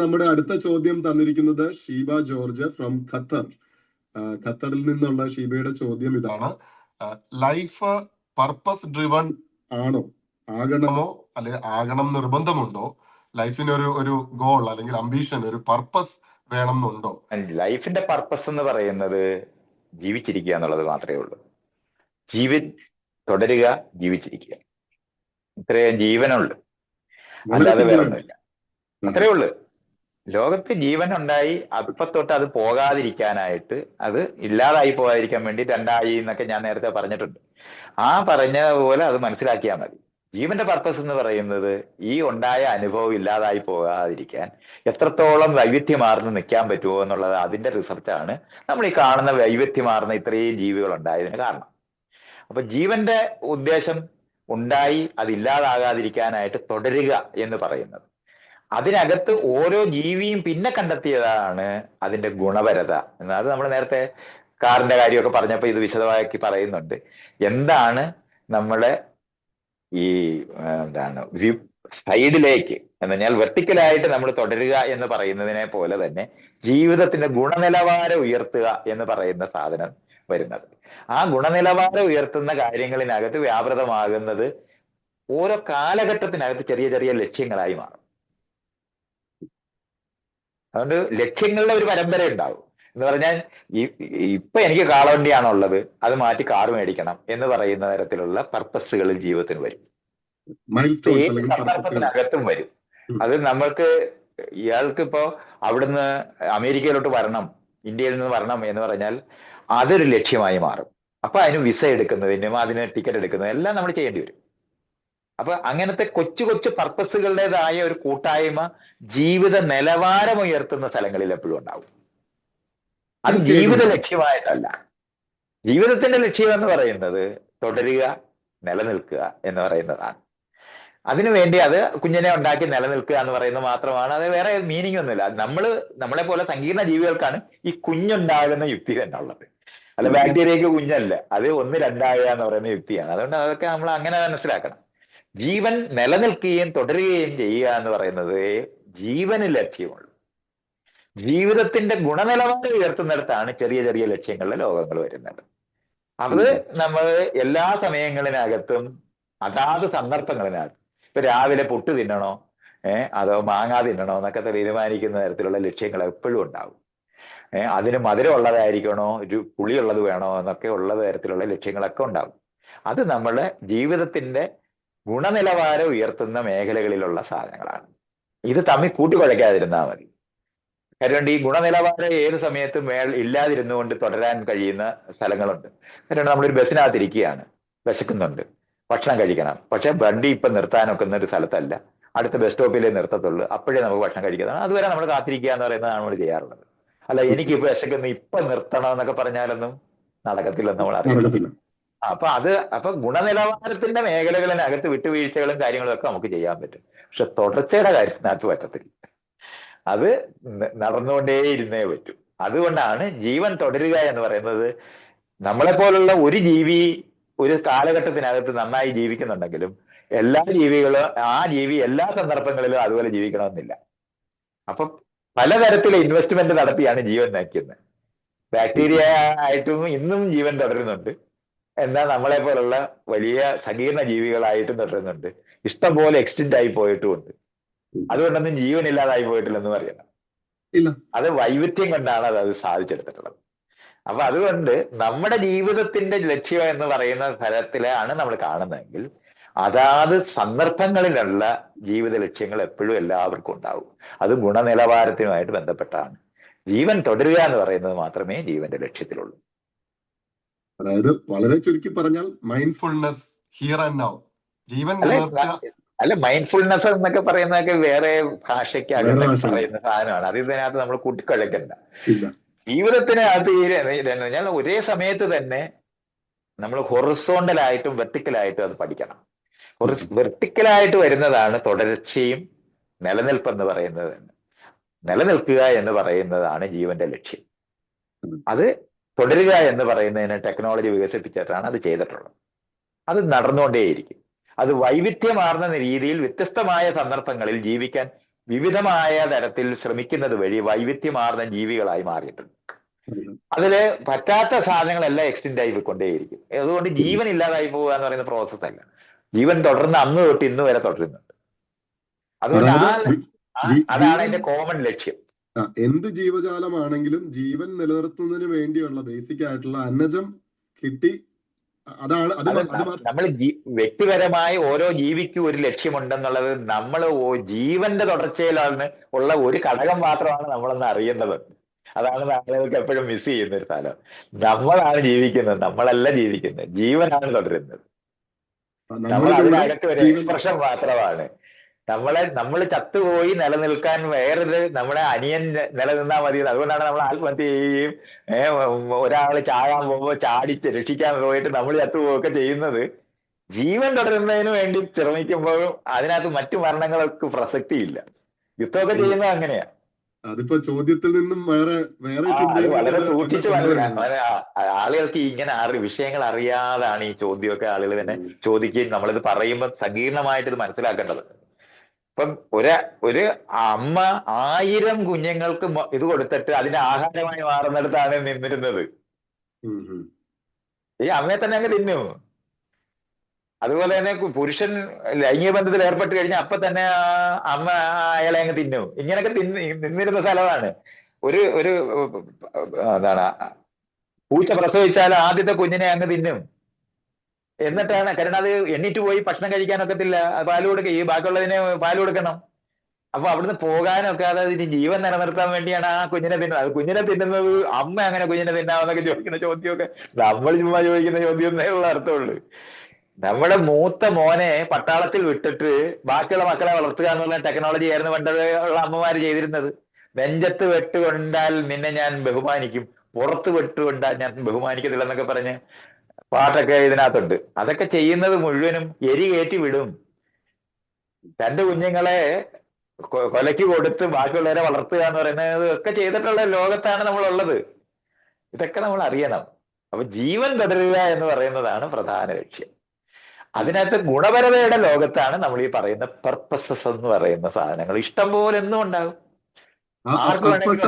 നമ്മുടെ അടുത്ത ചോദ്യം തന്നിരിക്കുന്നത് ഷീബ ജോർജ് ഫ്രം ഖത്തർ. ഖത്തറിൽ നിന്നുള്ള ഷീബയുടെ ചോദ്യം ഇതാണ്: ലൈഫ് പർപ്പസ് ഡ്രിവൺ ആണോ, ആകണമോ, അല്ലെങ്കിൽ ആകണം നിർബന്ധമുണ്ടോ? ലൈഫിന് ഒരു ഗോൾ അല്ലെങ്കിൽ അംബീഷൻ, ഒരു പർപ്പസ് വേണം എന്നുണ്ടോ? ലൈഫിന്റെ പർപ്പസ് എന്ന് പറയുന്നത് ജീവിച്ചിരിക്കുക എന്നുള്ളത് മാത്രമേ ഉള്ളൂ. ജീവൻ തുടരുക, ജീവിച്ചിരിക്കുക, ഇത്രയും ജീവനുള്ളു, അല്ലാതെ വേറെ ഒന്നുമില്ല. അത്രേ ഉള്ളു. ലോകത്ത് ജീവൻ ഉണ്ടായി അപ്പൊ തൊട്ട് അത് പോകാതിരിക്കാനായിട്ട്, അത് ഇല്ലാതായി പോകാതിരിക്കാൻ വേണ്ടി രണ്ടായി എന്നൊക്കെ ഞാൻ നേരത്തെ പറഞ്ഞിട്ടുണ്ട്. ആ പറഞ്ഞ പോലെ അത് മനസ്സിലാക്കിയാൽ മതി. ജീവന്റെ പർപ്പസ് എന്ന് പറയുന്നത് ഈ ഉണ്ടായ അനുഭവം ഇല്ലാതായി പോകാതിരിക്കാൻ എത്രത്തോളം വൈവിധ്യമാർന്ന് നിൽക്കാൻ പറ്റുമോ എന്നുള്ളത്, അതിന്റെ റിസർച്ചാണ് നമ്മൾ ഈ കാണുന്ന വൈവിധ്യമാർന്ന ഇത്രയും ജീവികൾ ഉണ്ടായതിന് കാരണം. അപ്പൊ ജീവന്റെ ഉദ്ദേശം ഉണ്ടായി അതില്ലാതാകാതിരിക്കാനായിട്ട് തുടരുക എന്ന് പറയുന്നത്. അതിനകത്ത് ഓരോ ജീവിയും പിന്നെ കണ്ടെത്തിയതാണ് അതിന്റെ ഗുണപരത. അത് നമ്മൾ നേരത്തെ കാറിന്റെ കാര്യമൊക്കെ പറഞ്ഞപ്പോൾ ഇത് വിശദമാക്കി പറയുന്നുണ്ട്. എന്താണ് നമ്മളെ ഈ സൈഡിലേക്ക് എന്ന് പറഞ്ഞാൽ വെർട്ടിക്കലായിട്ട് നമ്മൾ തുടരുക എന്ന് പറയുന്നതിനെ പോലെ തന്നെ ജീവിതത്തിന്റെ ഗുണനിലവാരം ഉയർത്തുക എന്ന് പറയുന്ന സാധനം വരുന്നത്. ആ ഗുണനിലവാരം ഉയർത്തുന്ന കാര്യങ്ങളിനകത്ത് വ്യാപൃതമാകുന്നത് ഓരോ കാലഘട്ടത്തിനകത്ത് ചെറിയ ചെറിയ ലക്ഷ്യങ്ങളായി മാറും. അതുകൊണ്ട് ലക്ഷ്യങ്ങളുടെ ഒരു പരമ്പര ഉണ്ടാവും. എന്ന് പറഞ്ഞാൽ ഇപ്പൊ എനിക്ക് കാളവണ്ടിയാണുള്ളത്, അത് മാറ്റി കാറ് മേടിക്കണം എന്ന് പറയുന്ന തരത്തിലുള്ള പർപ്പസുകൾ ജീവിതത്തിന് വരും. ഏത് സന്ദർഭത്തിനകത്തും വരും. അത് നമ്മൾക്ക് ഇയാൾക്ക് ഇപ്പോ അവിടുന്ന് അമേരിക്കയിലോട്ട് വരണം, ഇന്ത്യയിൽ നിന്ന് വരണം എന്ന് പറഞ്ഞാൽ അതൊരു ലക്ഷ്യമായി മാറും. അപ്പൊ അതിന് വിസ എടുക്കുന്നതിനും അതിന് ടിക്കറ്റ് എടുക്കുന്നതിനും എല്ലാം നമ്മൾ ചെയ്യേണ്ടി വരും. അപ്പൊ അങ്ങനത്തെ കൊച്ചു കൊച്ചു പർപ്പസുകളുടേതായ ഒരു കൂട്ടായ്മ ജീവിത നിലവാരം ഉയർത്തുന്ന സ്ഥലങ്ങളിൽ എപ്പോഴും ഉണ്ടാവും. അത് ജീവിത ലക്ഷ്യമായിട്ടല്ല. ജീവിതത്തിന്റെ ലക്ഷ്യം എന്ന് പറയുന്നത് തുടരുക, നിലനിൽക്കുക എന്ന് പറയുന്നതാണ്. അതിനുവേണ്ടി അത് കുഞ്ഞിനെ ഉണ്ടാക്കി നിലനിൽക്കുക എന്ന് പറയുന്നത് മാത്രമാണ്. അത് വേറെ മീനിങ് ഒന്നുമില്ല. നമ്മളെ പോലെ സങ്കീർണ ജീവികൾക്കാണ് ഈ കുഞ്ഞുണ്ടാകുന്ന യുക്തി തന്നെ ഉള്ളത്. അല്ല, ബാക്ടീരിയക്ക് കുഞ്ഞല്ല, അത് 1, 2 എന്ന് പറയുന്ന യുക്തിയാണ്. അതുകൊണ്ട് അതൊക്കെ നമ്മൾ അങ്ങനെ മനസ്സിലാക്കണം. ജീവൻ നിലനിൽക്കുകയും തുടരുകയും ചെയ്യുക എന്ന് പറയുന്നത് ജീവന് ലക്ഷ്യമുള്ളൂ. ജീവിതത്തിന്റെ ഗുണനിലവാരം ഉയർത്തുന്നിടത്താണ് ചെറിയ ചെറിയ ലക്ഷ്യങ്ങളിലെ ലോകങ്ങൾ വരുന്നത്. അത് നമ്മൾ എല്ലാ സമയങ്ങളിനകത്തും അതാത് സന്ദർഭങ്ങളിനകത്ത്, ഇപ്പൊ രാവിലെ പുട്ട് തിന്നണോ അതോ മാങ്ങ തിന്നണോ എന്നൊക്കെ തീരുമാനിക്കുന്ന തരത്തിലുള്ള ലക്ഷ്യങ്ങൾ എപ്പോഴും ഉണ്ടാവും. അതിന് മധുരം ഉള്ളതായിരിക്കണോ, ഒരു പുളിയുള്ളത് വേണോ എന്നൊക്കെ ഉള്ള തരത്തിലുള്ള ലക്ഷ്യങ്ങളൊക്കെ ഉണ്ടാവും. അത് നമ്മളെ ജീവിതത്തിന്റെ ഗുണനിലവാരം ഉയർത്തുന്ന മേഖലകളിലുള്ള സാധനങ്ങളാണ്. ഇത് തമ്മിൽ കൂട്ടിക്കുഴയ്ക്കാതിരുന്നാൽ മതി. കാരണം ഈ ഗുണനിലവാരം ഏത് സമയത്തും ഇല്ലാതിരുന്നുകൊണ്ട് തുടരാൻ കഴിയുന്ന സ്ഥലങ്ങളുണ്ട്. കാരണം നമ്മളൊരു ബസ്സിനകത്തിരിക്കുകയാണ്, വിശക്കുന്നുണ്ട്, ഭക്ഷണം കഴിക്കണം. പക്ഷെ വണ്ടി ഇപ്പൊ നിർത്താനൊക്കുന്ന ഒരു സ്ഥലത്തല്ല, അടുത്ത ബസ് സ്റ്റോപ്പിലേ നിർത്തത്തുള്ളൂ, അപ്പോഴേ നമുക്ക് ഭക്ഷണം കഴിക്കുന്നതാണ്. അതുവരെ നമ്മൾ കാത്തിരിക്കുക എന്ന് പറയുന്നതാണ് നമ്മൾ ചെയ്യാറുള്ളത്. അല്ല, എനിക്ക് ഇപ്പൊ വിശക്കുന്നു, ഇപ്പൊ നിർത്തണം എന്നൊക്കെ പറഞ്ഞാലൊന്നും നടക്കത്തില്ലെന്ന് നമ്മൾ അറിയില്ല. അപ്പൊ ഗുണനിലവാരത്തിന്റെ മേഖലകളിനകത്ത് വിട്ടുവീഴ്ചകളും കാര്യങ്ങളും ഒക്കെ നമുക്ക് ചെയ്യാൻ പറ്റും. പക്ഷെ തുടർച്ചയുടെ കാര്യത്തിനകത്ത് പറ്റത്തില്ല. അത് നടന്നുകൊണ്ടേയിരുന്നേ പറ്റൂ. അതുകൊണ്ടാണ് ജീവൻ തുടരുക എന്ന് പറയുന്നത്. നമ്മളെപ്പോലുള്ള ഒരു ജീവി ഒരു കാലഘട്ടത്തിനകത്ത് നന്നായി ജീവിക്കുന്നുണ്ടെങ്കിലും എല്ലാ ജീവികളും ആ ജീവി എല്ലാ സന്ദർഭങ്ങളിലും അതുപോലെ ജീവിക്കണമെന്നില്ല. അപ്പൊ പലതരത്തിലെ ഇൻവെസ്റ്റ്മെന്റ് നടത്തിയാണ് ജീവൻ നയിക്കുന്നത്. ബാക്ടീരിയ ആയിട്ടും ഇന്നും ജീവൻ തുടരുന്നുണ്ട്. എന്നാൽ നമ്മളെ പോലുള്ള വലിയ സങ്കീർണ ജീവികളായിട്ടും തുടരുന്നുണ്ട്. ഇഷ്ടം പോലെ എക്സ്റ്റെൻഡ് ആയി പോയിട്ടുമുണ്ട്. അതുകൊണ്ടൊന്നും ജീവനില്ലാതായി പോയിട്ടില്ലെന്ന് പറയണം. അത് വൈവിധ്യം കൊണ്ടാണ് അത് സാധിച്ചെടുത്തിട്ടുള്ളത്. അപ്പൊ അതുകൊണ്ട് നമ്മുടെ ജീവിതത്തിന്റെ ലക്ഷ്യം എന്ന് പറയുന്ന തരത്തിലാണ് നമ്മൾ കാണുന്നതെങ്കിൽ അതാത് സന്ദർഭങ്ങളിലുള്ള ജീവിത ലക്ഷ്യങ്ങൾ എപ്പോഴും എല്ലാവർക്കും ഉണ്ടാവും. അത് ഗുണനിലവാരത്തിനുമായിട്ട് ബന്ധപ്പെട്ടാണ്. ജീവൻ തുടരുക എന്ന് പറയുന്നത് മാത്രമേ ജീവന്റെ ലക്ഷ്യത്തിലുള്ളൂ. അതായത് വളരെ ചുരുക്കി പറഞ്ഞാൽ മൈൻഡ്ഫുൾനെസ്, ഹിയർ ആൻഡ് നൗ, ജീവൻ അല്ല, മൈൻഡ്ഫുൾനെസ് എന്നൊക്കെ പറയുന്നതൊക്കെ വേറെ ഭാഷയ്ക്ക് അകത്ത് പറയുന്ന സാധനമാണ്. അത് ഇതിനകത്ത് നമ്മൾ കൂട്ടിക്കൊള്ളക്കണ്ട. ജീവിതത്തിനകത്ത് ഞാൻ ഒരേ സമയത്ത് തന്നെ നമ്മൾ ഹൊറിസോണ്ടലായിട്ടും വെർട്ടിക്കലായിട്ടും അത് പഠിക്കണം. വെർട്ടിക്കലായിട്ട് വരുന്നതാണ് തുടർച്ചയും നിലനിൽപ്പെന്ന് പറയുന്നത്. നിലനിൽക്കുക എന്ന് പറയുന്നതാണ് ജീവന്റെ ലക്ഷ്യം. അത് തുടരുക എന്ന് പറയുന്നതിന് ടെക്നോളജി വികസിപ്പിച്ചിട്ടാണ് അത് ചെയ്തിട്ടുള്ളത്. അത് നടന്നുകൊണ്ടേയിരിക്കും. അത് വൈവിധ്യമാർന്ന രീതിയിൽ വ്യത്യസ്തമായ സന്ദർഭങ്ങളിൽ ജീവിക്കാൻ വിവിധമായ തരത്തിൽ ശ്രമിക്കുന്നത് വഴി വൈവിധ്യമാർന്ന ജീവികളായി മാറിയിട്ടുണ്ട്. അതില് പറ്റാത്ത സാധനങ്ങളെല്ലാം എക്സ്റ്റെൻഡ് ആയി പോയിക്കൊണ്ടേയിരിക്കും. അതുകൊണ്ട് ജീവൻ ഇല്ലാതായി പോവുക എന്ന് പറയുന്ന പ്രോസസ് അല്ല. ജീവൻ തുടർന്ന് അന്ന് തൊട്ട് ഇന്ന് വരെ തുടരുന്നുണ്ട്. അതുകൊണ്ട് അതായത് അതാണ് ജീവൻ അതിന്റെ കോമൺ ലക്ഷ്യം. എന്ത് ജീവജാലമാണെങ്കിലും ജീവൻ നിലനിർത്തുന്നതിന് വേണ്ടിയുള്ള ബേസിക് ആയിട്ടുള്ള അന്നജം കിട്ടി. അതാണ് നമ്മൾ വ്യക്തിപരമായി ഓരോ ജീവിക്കും ഒരു ലക്ഷ്യമുണ്ടെന്നുള്ളത് നമ്മൾ ജീവന്റെ തുടർച്ചയിലാണ് ഉള്ള ഒരു ഘടകം മാത്രമാണ് നമ്മളെന്ന് അറിയേണ്ടത്. അതാണ് ആളുകൾക്ക് എപ്പോഴും മിസ് ചെയ്യുന്ന ഒരു സ്ഥലം. നമ്മളാണ് ജീവിക്കുന്നത്, നമ്മളല്ല ജീവിക്കുന്നത്, ജീവനാണ് തുടരുന്നത്. നമ്മൾ അതിനകത്ത് ഒരു എക്സ്പ്രഷൻ മാത്രമാണ്. നമ്മൾ ചത്തുപോയി നിലനിൽക്കാൻ വേറൊരു നമ്മുടെ അനിയൻ നിലനിന്നാൽ മതി. അതുകൊണ്ടാണ് നമ്മൾ ആത്മഹത്യ ചെയ്യുകയും ഒരാൾ ചാകാൻ പോകുമ്പോൾ ചാടി രക്ഷിക്കാൻ പോയിട്ട് നമ്മൾ ചത്തുപോവുകയൊക്കെ ചെയ്യുന്നത്. ജീവൻ തുടരുന്നതിന് വേണ്ടി ശ്രമിക്കുമ്പോഴും അതിനകത്ത് മറ്റു മരണങ്ങൾക്ക് പ്രസക്തിയില്ല. യുദ്ധമൊക്കെ ചെയ്യുന്നത് അങ്ങനെയാ. അതിപ്പോ ചോദ്യത്തിൽ നിന്നും വേറെ വളരെ സൂക്ഷിച്ചു ആളുകൾക്ക് ഇങ്ങനെ വിഷയങ്ങൾ അറിയാതാണ് ഈ ചോദ്യമൊക്കെ ആളുകൾ തന്നെ ചോദിക്കുകയും നമ്മളിത് പറയുമ്പോൾ സങ്കീർണമായിട്ട് ഇത് മനസ്സിലാക്കേണ്ടത്. ഇപ്പം ഒരു അമ്മ 1000 കുഞ്ഞുങ്ങൾക്ക് ഇത് കൊടുത്തിട്ട് അതിന്റെ ആഹാരമായി മാറുന്നിടത്താണ് നിന്നിരുന്നത്. ഈ അമ്മയെ തന്നെ അങ്ങ് തിന്നു. അതുപോലെ തന്നെ പുരുഷൻ ലൈംഗിക ബന്ധത്തിൽ ഏർപ്പെട്ട് കഴിഞ്ഞാൽ അപ്പൊ തന്നെ അമ്മ അയാളെ അങ്ങ് തിന്നു. ഇങ്ങനെയൊക്കെ നിന്നിരുന്ന സ്ഥലമാണ്. ഒരു എന്താണ്, പൂച്ച പ്രസവിച്ചാൽ ആദ്യത്തെ കുഞ്ഞിനെ അങ്ങ് തിന്നും. എന്നിട്ടാണ്, കാരണം അത് എണ്ണീറ്റ് പോയി ഭക്ഷണം കഴിക്കാനൊക്കത്തില്ല, പാല് കൊടുക്കുക, ഈ ബാക്കിയുള്ളതിന് പാല് കൊടുക്കണം. അപ്പൊ അവിടുന്ന് പോകാനൊക്കെ അതിന് ജീവൻ നിലനിർത്താൻ വേണ്ടിയാണ് ആ കുഞ്ഞിനെ തിന്നുന്നത്. അത് കുഞ്ഞിനെ തിന്നുന്നത് അമ്മ അങ്ങനെ കുഞ്ഞിനെ തിന്നാമെന്നൊക്കെ ചോദിക്കുന്ന ചോദ്യമൊക്കെ നമ്മൾ ചുമ്മാ ചോദിക്കുന്ന ചോദ്യം എന്നേ അർത്ഥമുള്ളൂ. നമ്മുടെ മൂത്ത മോനെ പട്ടാളത്തിൽ വിട്ടിട്ട് ബാക്കിയുള്ള മക്കളെ വളർത്തുക എന്നുള്ള ടെക്നോളജി ആയിരുന്നു പണ്ടുള്ള അമ്മമാര് ചെയ്തിരുന്നത്. നെഞ്ചത്ത് വെട്ടുകൊണ്ടാൽ നിന്നെ ഞാൻ ബഹുമാനിക്കും, പുറത്ത് വെട്ടുകൊണ്ടാൽ ഞാൻ ബഹുമാനിക്കത്തില്ല എന്നൊക്കെ പറഞ്ഞ് പാട്ടൊക്കെ ഇതിനകത്തുണ്ട്. അതൊക്കെ ചെയ്യുന്നത് മുഴുവനും എരി കയറ്റി വിടും. 2 കുഞ്ഞുങ്ങളെ കൊലയ്ക്ക് കൊടുത്ത് ബാക്കിയുള്ളവരെ വളർത്തുക എന്ന് പറയുന്നത് ഒക്കെ ചെയ്തിട്ടുള്ള ലോകത്താണ് നമ്മളുള്ളത്. ഇതൊക്കെ നമ്മൾ അറിയണം. അപ്പൊ ജീവൻ തുടരുക എന്ന് പറയുന്നതാണ് പ്രധാന ലക്ഷ്യം. അതിനകത്ത് ഗുണപരതയുടെ ലോകത്താണ് നമ്മൾ ഈ പറയുന്ന പർപ്പസസ് എന്ന് പറയുന്ന സാധനങ്ങൾ ഇഷ്ടം പോലെ എന്നും ഉണ്ടാകും.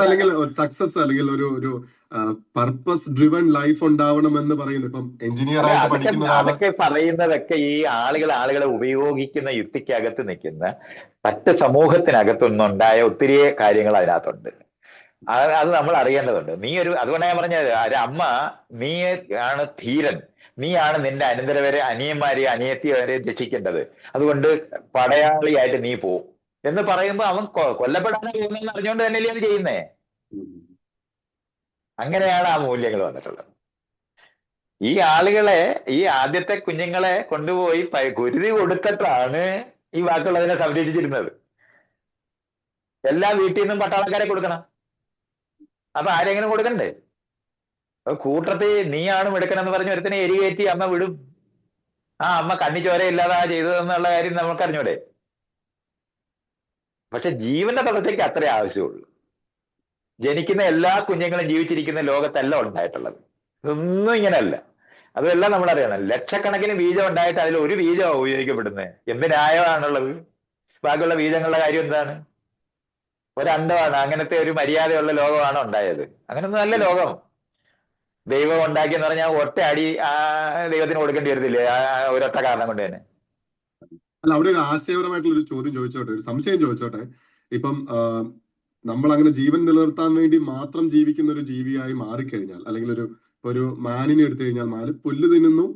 അല്ലെങ്കിൽ സക്സസ് അല്ലെങ്കിൽ ഒരു പർപ്പസ് ഡ്രിവൺ ലൈഫ് ഉണ്ടാവണം എന്ന് പറയുന്നത്. ഇപ്പം എഞ്ചിനീയർ ആയിട്ട് പഠിക്കുന്ന അതൊക്കെ പറയുന്നതൊക്കെ ഈ ആളുകളെ ഉപയോഗിക്കുന്ന യുക്തിക്കകത്ത് നിൽക്കുന്ന മറ്റ് സമൂഹത്തിനകത്തൊന്നുണ്ടായ ഒത്തിരി കാര്യങ്ങൾ അതിനകത്തുണ്ട്. അത് നമ്മൾ അറിയേണ്ടതുണ്ട്. അതുകൊണ്ടാണ് ഞാൻ പറഞ്ഞത്, ഒരു അമ്മ നീ ആണ് ധീരൻ, നീയാണ് നിന്റെ അനന്തരവരെ അനിയന്മാരെ അനിയത്തിവരെ രക്ഷിക്കേണ്ടത്, അതുകൊണ്ട് പടയാളിയായിട്ട് നീ പോ എന്ന് പറയുമ്പോൾ അവൻ കൊല്ലപ്പെടാനോ പോകുന്നതെന്ന് അറിഞ്ഞുകൊണ്ട് തന്നെയല്ലേ അത് ചെയ്യുന്നേ. അങ്ങനെയാണ് ആ മൂല്യങ്ങൾ വന്നിട്ടുള്ളത്. ഈ ആളുകളെ, ഈ ആദ്യത്തെ കുഞ്ഞുങ്ങളെ കൊണ്ടുപോയി കുരുതി കൊടുത്തിട്ടാണ് ഈ ബാക്കിയുള്ളതിനെ സംരക്ഷിച്ചിരുന്നത്. എല്ലാ വീട്ടിൽ നിന്നും പട്ടാളക്കാരെ കൊടുക്കണം. അപ്പൊ ആരെങ്കിലും കൊടുക്കണ്ടേ? കൂട്ടത്തിൽ നീയാണ് മിടുക്കനെന്ന് പറഞ്ഞ് ഒരുത്തിനെ എരികേറ്റി അമ്മ വിടും. ആ അമ്മ കണ്ണിച്ചോര ഇല്ലാതാ ചെയ്തതെന്നുള്ള കാര്യം നമുക്ക് അറിഞ്ഞൂടെ? പക്ഷെ ജീവന്റെ പദത്തേക്ക് അത്രേ ആവശ്യമുള്ളൂ. ജനിക്കുന്ന എല്ലാ കുഞ്ഞുങ്ങളും ജീവിച്ചിരിക്കുന്ന ലോകത്തല്ല ഉണ്ടായിട്ടുള്ളത്. ഇതൊന്നും ഇങ്ങനെയല്ല. അതെല്ലാം നമ്മൾ അറിയണം. ലക്ഷക്കണക്കിന് ബീജം ഉണ്ടായിട്ട് അതിൽ ഒരു ബീജമാണ് ഉപയോഗിക്കപ്പെടുന്നത്. എന്ത് ന്യായമാണുള്ളത്? ബാക്കിയുള്ള ബീജങ്ങളുടെ കാര്യം എന്താണ്? ഒരണ്ടമാണ്. അങ്ങനത്തെ ഒരു മര്യാദയുള്ള ലോകമാണ് ഉണ്ടായത്. അങ്ങനൊന്നും നല്ല ലോകം. ദൈവം ഉണ്ടാക്കിയെന്ന് പറഞ്ഞാൽ ഒറ്റ അടി ദൈവത്തിന് കൊടുക്കേണ്ടി വരത്തില്ലേ? ഒരൊറ്റ കാരണം കൊണ്ട് തന്നെ. അല്ല, അവിടെ ഒരു ആശയപരമായിട്ടുള്ള ഒരു ചോദ്യം ചോദിച്ചോട്ടെ, ഒരു സംശയം ചോദിച്ചോട്ടെ. ഇപ്പം നമ്മൾ അങ്ങനെ ജീവൻ നിലനിർത്താൻ വേണ്ടി മാത്രം ജീവിക്കുന്ന ഒരു ജീവിയായി മാറിക്കഴിഞ്ഞാൽ, അല്ലെങ്കിൽ ഒരു മാനിനെ എടുത്തു കഴിഞ്ഞാൽ, മാന് പുല്ല് തിന്നുന്നു,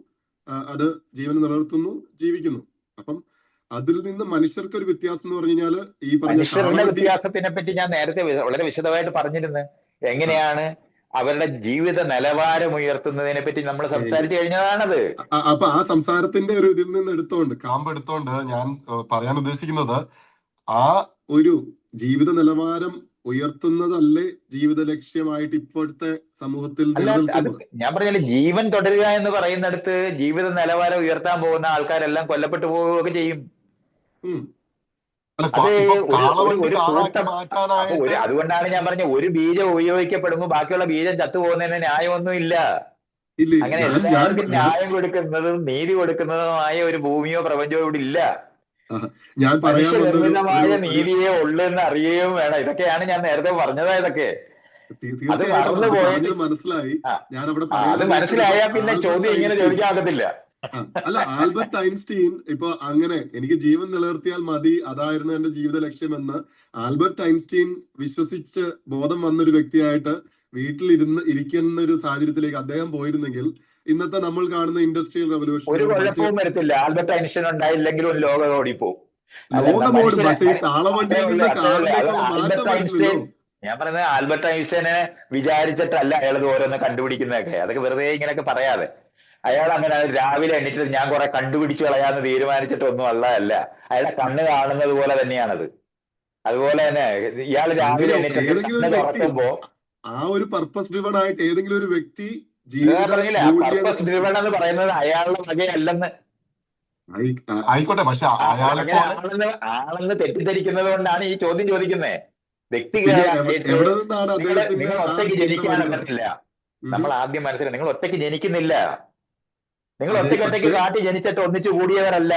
അത് ജീവൻ നിലനിർത്തുന്നു, ജീവിക്കുന്നു. അപ്പം അതിൽ നിന്ന് മനുഷ്യർക്ക് ഒരു വ്യത്യാസം എന്ന് പറഞ്ഞു കഴിഞ്ഞാൽ ഈ പറഞ്ഞ വ്യത്യാസത്തിനെ പറ്റി ഞാൻ നേരത്തെ വളരെ വിശദമായിട്ട് പറഞ്ഞിരുന്നു. എങ്ങനെയാണ് അവരുടെ ജീവിത നിലവാരം ഉയർത്തുന്നതിനെ പറ്റി നമ്മൾ സംസാരിച്ചു കഴിഞ്ഞതാണത്. അപ്പൊ ആ സംസാരത്തിന്റെ ഒരു ഇതിൽ നിന്ന് കാമ്പ് എടുത്തോണ്ട് ഞാൻ പറയാൻ ഉദ്ദേശിക്കുന്നത്, ആ ഒരു ജീവിത നിലവാരം ഉയർത്തുന്നതല്ലേ ജീവിത ലക്ഷ്യമായിട്ട് ഇപ്പോഴത്തെ സമൂഹത്തിൽ നിലനിൽക്കുന്നത്? ഞാൻ പറഞ്ഞാൽ ജീവൻ തുടരുക എന്ന് പറയുന്നിടത്ത് ജീവിത നിലവാരം ഉയർത്താൻ പോകുന്ന ആൾക്കാരെല്ലാം കൊല്ലപ്പെട്ടു പോവുകയൊക്കെ ചെയ്യും. അതുകൊണ്ടാണ് ഞാൻ പറഞ്ഞ ഒരു ബീജം ഉപയോഗിക്കപ്പെടുമ്പോൾ ബാക്കിയുള്ള ബീജം ചത്തുപോകുന്നതിന് ന്യായമൊന്നുമില്ല. അങ്ങനെ എല്ലാവർക്കും ന്യായം കൊടുക്കുന്നതും നീതി കൊടുക്കുന്നതുമായ ഒരു ഭൂമിയോ പ്രപഞ്ചമോ ഇവിടെ ഇല്ല. ആഹാ. ഞാൻ പറയാൻ വന്ന ഒരു മനുഷ്യനിർമ്മിതമായ ഒരു ഒരു നീതിയെ ഉള്ളൂ എന്ന് അറിയുകയും വേണം. ഇതൊക്കെയാണ് ഞാൻ നേരത്തെ പറഞ്ഞത്. ഇതൊക്കെ അത് തീർച്ചയായിട്ടും അത് മറന്നുപോയിട്ട് പറഞ്ഞത് മനസ്സിലായി. ആ ഞാൻ അവിടെ ആ പറയാൻ അത് ഉദ്ദേശിച്ചത് ഇപ്പൊ മനസ്സിലായാൽ പിന്നെ ആൽബർട്ട് ചോദ്യം ഇങ്ങനെ ഐൻസ്റ്റീൻ ചോദിക്കാൻ ഒക്കത്തില്ല. അല്ല ആൽബർട്ട് ഐൻസ്റ്റീൻ ഇപ്പൊ അങ്ങനെ എനിക്ക് ജീവൻ നിലനിർത്തിയാൽ മതി, അതായിരുന്നു എന്റെ ജീവിത ലക്ഷ്യമെന്ന് ആൽബർട്ട് ഐൻസ്റ്റീൻ വിശ്വസിച്ച് ബോധം വന്നൊരു വ്യക്തിയായിട്ട് ഇരിക്കുന്ന ഒരു സാഹചര്യത്തിലേക്ക് അദ്ദേഹം പോയിരുന്നെങ്കിൽ ഇന്നത്തെ നമ്മൾ കാണുന്ന ഇൻഡസ്ട്രിയൽ ഒരു റവല്യൂഷനും മറ്റ് കുഴപ്പവും വരത്തില്ല. ആൽബർട്ട് ഐൻസ്റ്റീൻ ഉണ്ടായില്ലെങ്കിലും ഒരു ലോകം ഓടിപ്പോവും. അല്ലാതെ ലോകമോടും, മനുഷ്യരെ പക്ഷെ ഈ അത്രേ കാളവണ്ടിയിൽ ഉള്ളൂ, നിന്ന് അത്രേ ഉള്ളൂ. അത് കാറിലേക്കുള്ള മാറ്റം ആൽബർട്ട് വരില്ലല്ലോ. ഐൻസ്റ്റൈൻ, ഞാൻ പറയുന്നത് ആൽബർട്ട് ഐൻസ്റ്റൈനെ വിചാരിച്ചിട്ടല്ല അയാൾ ഇത് ഓരോന്ന് കണ്ടുപിടിക്കുന്നതൊക്കെ. അതൊക്കെ വെറുതെ ഇങ്ങനെയൊക്കെ പറയാതെ. അയാൾ അങ്ങനെ രാവിലെ എണീറ്റിട്ട് ഞാൻ കുറെ കണ്ടുപിടിച്ചു കളയാന്ന് തീരുമാനിച്ചിട്ടൊന്നും ഉള്ളതല്ല. അയാളുടെ കണ്ണ് കാണുന്നത് പോലെ തന്നെയാണത്. അതുപോലെ തന്നെ ഇയാൾ അങ്ങനെ രാവിലെ എണീറ്റിട്ട് ഏതെങ്കിലും കണ്ണ് ഒരു വ്യക്തി തുറക്കുമ്പോ, ആ ഒരു പർപ്പസ് ഡ്രിവൺ ആയിട്ട് ഏതെങ്കിലും ഒരു വ്യക്തി അതാ ജീവിത പറഞ്ഞില്ലേ, ആ മൂല്യങ്ങൾ പർപ്പസ് ഡ്രിവൺ എന്ന് പറയുന്നത് അയാളുടെ വകയല്ലെന്ന്. ആയിക്കോട്ടെ, പക്ഷെ അയാളെ അങ്ങനെ പോലെ ആണെന്ന് തെറ്റിദ്ധരിക്കുന്നത് കൊണ്ടാണ് ഈ ചോദ്യം ചോദിക്കുന്നത്. പിന്നെ വ്യക്തികളായിട്ട് എവിടെ നിന്നാണ് അദ്ദേഹത്തിന്റെ നിങ്ങൾ ആ ഒറ്റയ്ക്ക് ചിന്ത ജനിക്കാൻ വരുന്നത്? ഒക്കത്തില്ല. ഉം. നമ്മൾ ആദ്യം മനസ്സിലായി, നിങ്ങൾ ഒറ്റയ്ക്ക് ജനിക്കുന്നില്ല. നിങ്ങൾ അതെ, ഒറ്റയ്ക്ക് പക്ഷെ കാട്ടി ജനിച്ചിട്ട് ഒന്നിച്ചു കൂടിയവരല്ല.